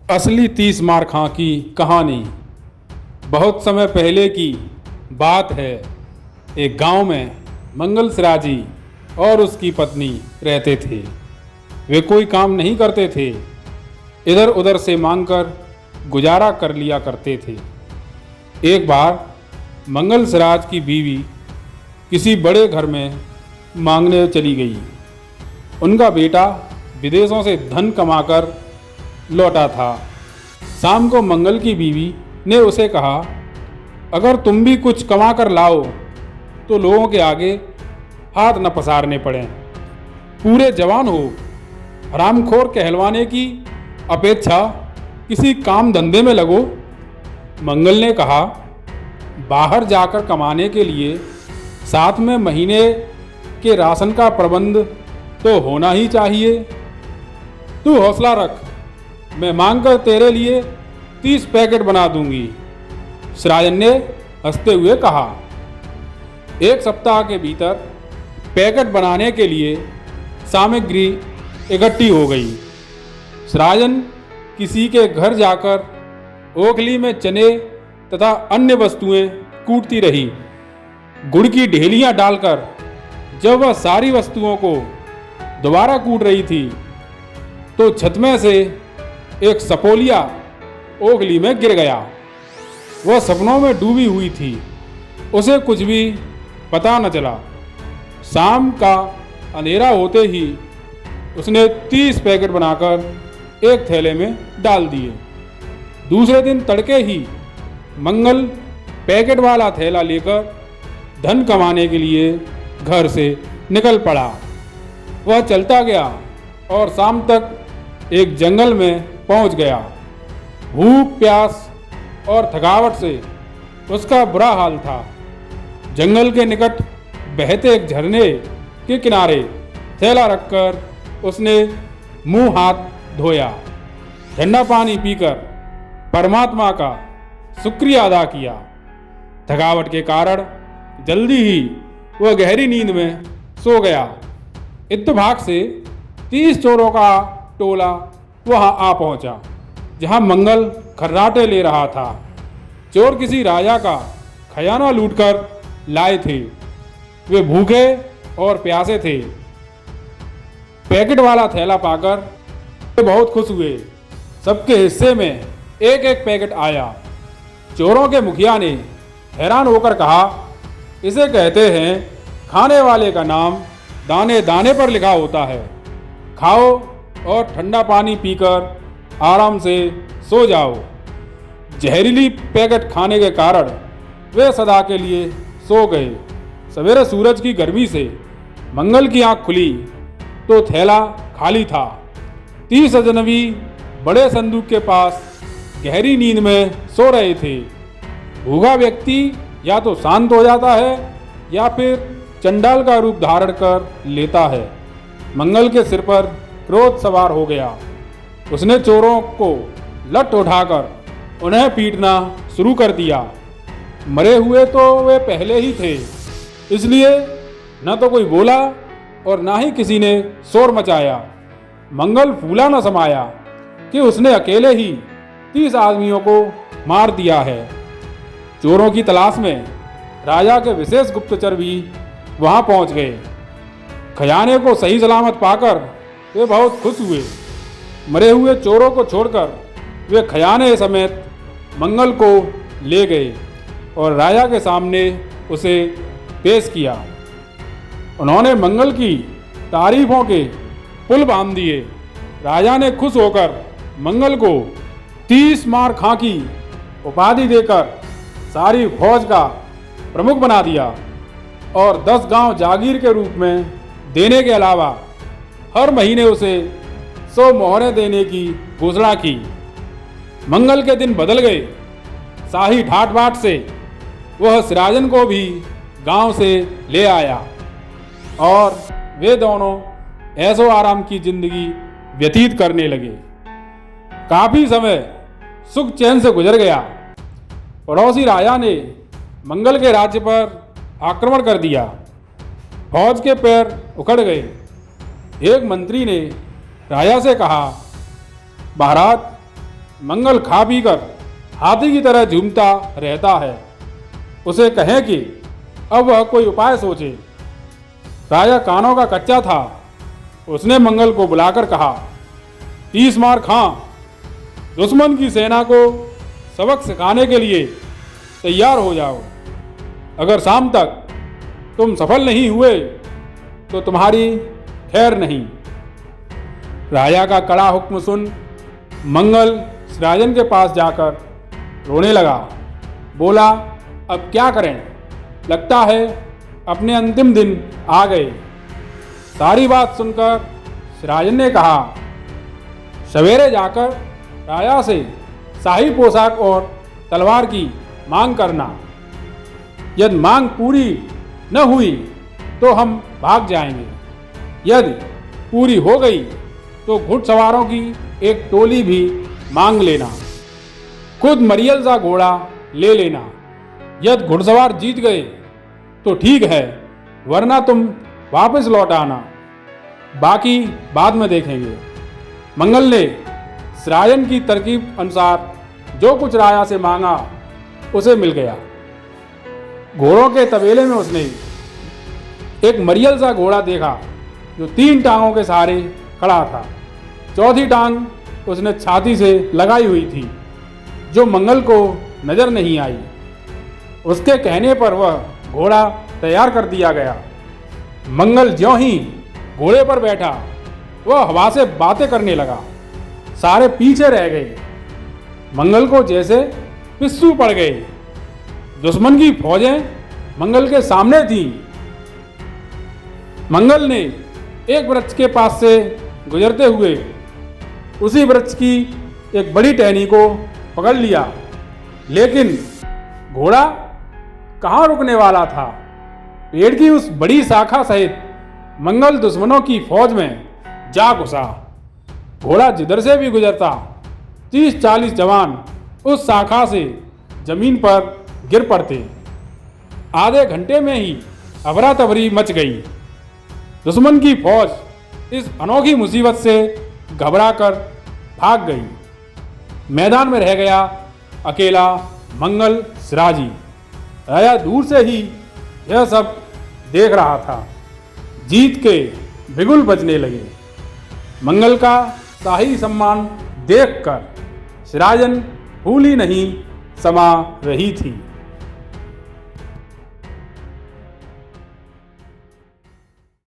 असली 30 मार खां की कहानी। बहुत समय पहले की बात है। एक गांव में मंगल सिराजी और उसकी पत्नी रहते थे। वे कोई काम नहीं करते थे, इधर उधर से मांगकर गुजारा कर लिया करते थे। एक बार मंगल सिराज की बीवी किसी बड़े घर में मांगने चली गई। उनका बेटा विदेशों से धन कमाकर लौटा था। शाम को मंगल की बीवी ने उसे कहा, अगर तुम भी कुछ कमा कर लाओ तो लोगों के आगे हाथ न पसारने पड़ें। पूरे जवान हो, हरामखोर कहलवाने की अपेक्षा किसी काम धंधे में लगो। मंगल ने कहा, बाहर जाकर कमाने के लिए साथ में महीने के राशन का प्रबंध तो होना ही चाहिए। तू हौसला रख, मैं मांगकर तेरे लिए 30 पैकेट बना दूंगी। सिराजन ने हंसते हुए कहा। एक सप्ताह के भीतर पैकेट बनाने के लिए सामग्री इकट्ठी हो गई। सिराजन किसी के घर जाकर ओखली में चने तथा अन्य वस्तुएं कूटती रही। गुड़ की ढेलियां डालकर जब वह सारी वस्तुओं को दोबारा कूट रही थी तो छत में से एक सपोलिया ओखली में गिर गया। वह सपनों में डूबी हुई थी, उसे कुछ भी पता न चला। शाम का अंधेरा होते ही उसने 30 पैकेट बनाकर एक थैले में डाल दिए। दूसरे दिन तड़के ही मंगल पैकेट वाला थैला लेकर धन कमाने के लिए घर से निकल पड़ा। वह चलता गया और शाम तक एक जंगल में पहुंच गया। भूख, प्यास और थकावट से उसका बुरा हाल था। जंगल के निकट बहते एक झरने के किनारे थैला रखकर उसने मुंह हाथ धोया। ठंडा पानी पीकर परमात्मा का शुक्रिया अदा किया। थकावट के कारण जल्दी ही वह गहरी नींद में सो गया। इत्तेफाक से 30 चोरों का टोला वहां आ पहुंचा जहां मंगल खर्राटे ले रहा था। चोर किसी राजा का खजाना लूटकर लाए थे। वे भूखे और प्यासे थे। पैकेट वाला थैला पाकर वे बहुत खुश हुए। सबके हिस्से में एक एक पैकेट आया। चोरों के मुखिया ने हैरान होकर कहा, इसे कहते हैं खाने वाले का नाम दाने दाने पर लिखा होता है। खाओ और ठंडा पानी पीकर आराम से सो जाओ। जहरीली पैकेट खाने के कारण वे सदा के लिए सो गए। सवेरे सूरज की गर्मी से मंगल की आंख खुली तो थैला खाली था। 30 अजनबी बड़े संदूक के पास गहरी नींद में सो रहे थे। भूखा व्यक्ति या तो शांत हो जाता है या फिर चंडाल का रूप धारण कर लेता है। मंगल के सिर पर क्रोध सवार हो गया। उसने चोरों को लठ उठाकर उन्हें पीटना शुरू कर दिया। मरे हुए तो वे पहले ही थे, इसलिए न तो कोई बोला और ना ही किसी ने शोर मचाया। मंगल फूला न समाया कि उसने अकेले ही 30 आदमियों को मार दिया है। चोरों की तलाश में राजा के विशेष गुप्तचर भी वहां पहुंच गए। खजाने को सही सलामत पाकर वे बहुत खुश हुए। मरे हुए चोरों को छोड़कर वे खजाने समेत मंगल को ले गए और राजा के सामने उसे पेश किया। उन्होंने मंगल की तारीफों के पुल बांध दिए। राजा ने खुश होकर मंगल को 30 मार खां की उपाधि देकर सारी फौज का प्रमुख बना दिया और 10 गांव जागीर के रूप में देने के अलावा हर महीने उसे 100 मोहरें देने की घोषणा की। मंगल के दिन बदल गए। शाही ठाट बाट से वह सिराजन को भी गांव से ले आया और वे दोनों ऐशो आराम की जिंदगी व्यतीत करने लगे। काफी समय सुख चैन से गुजर गया। पड़ोसी राजा ने मंगल के राज्य पर आक्रमण कर दिया। फौज के पैर उखड़ गए। एक मंत्री ने राजा से कहा, महाराज, मंगल खा पी कर हाथी की तरह झूमता रहता है। उसे कहें कि अब वह कोई उपाय सोचे। राजा कानों का कच्चा था। उसने मंगल को बुलाकर कहा, 30 मार खां, दुश्मन की सेना को सबक सिखाने के लिए तैयार हो जाओ। अगर शाम तक तुम सफल नहीं हुए तो तुम्हारी खैर नहीं। राजा का कड़ा हुक्म सुन मंगल राजन के पास जाकर रोने लगा। बोला, अब क्या करें, लगता है अपने अंतिम दिन आ गए। सारी बात सुनकर राजन ने कहा, सवेरे जाकर राजा से शाही पोशाक और तलवार की मांग करना। यदि मांग पूरी न हुई तो हम भाग जाएंगे। यदि पूरी हो गई तो घुड़सवारों की एक टोली भी मांग लेना। खुद मरियल सा घोड़ा ले लेना। यदि घुड़सवार जीत गए तो ठीक है, वरना तुम वापस लौट आना। बाकी बाद में देखेंगे। मंगल ने राजन की तरकीब अनुसार जो कुछ राजा से मांगा उसे मिल गया। घोड़ों के तबेले में उसने एक मरियल सा घोड़ा देखा जो 3 टांगों के सहारे खड़ा था। चौथी टांग उसने छाती से लगाई हुई थी, जो मंगल को नजर नहीं आई। उसके कहने पर वह घोड़ा तैयार कर दिया गया। मंगल ज्यों ही घोड़े पर बैठा, वह हवा से बातें करने लगा। सारे पीछे रह गए। मंगल को जैसे पिस्सू पड़ गए। दुश्मन की फौजें मंगल के सामने थीं। मंगल ने एक वृक्ष के पास से गुजरते हुए उसी वृक्ष की एक बड़ी टहनी को पकड़ लिया, लेकिन घोड़ा कहाँ रुकने वाला था। पेड़ की उस बड़ी शाखा सहित मंगल दुश्मनों की फौज में जा घुसा। घोड़ा जिधर से भी गुजरता 30-40 जवान उस शाखा से जमीन पर गिर पड़ते। आधे घंटे में ही अफरा तफरी मच गई। दुश्मन की फौज इस अनोखी मुसीबत से घबराकर भाग गई। मैदान में रह गया अकेला मंगल सिराजी। राजा दूर से ही यह सब देख रहा था। जीत के बिगुल बजने लगे। मंगल का शाही सम्मान देखकर सिराजन फूली नहीं समा रही थी।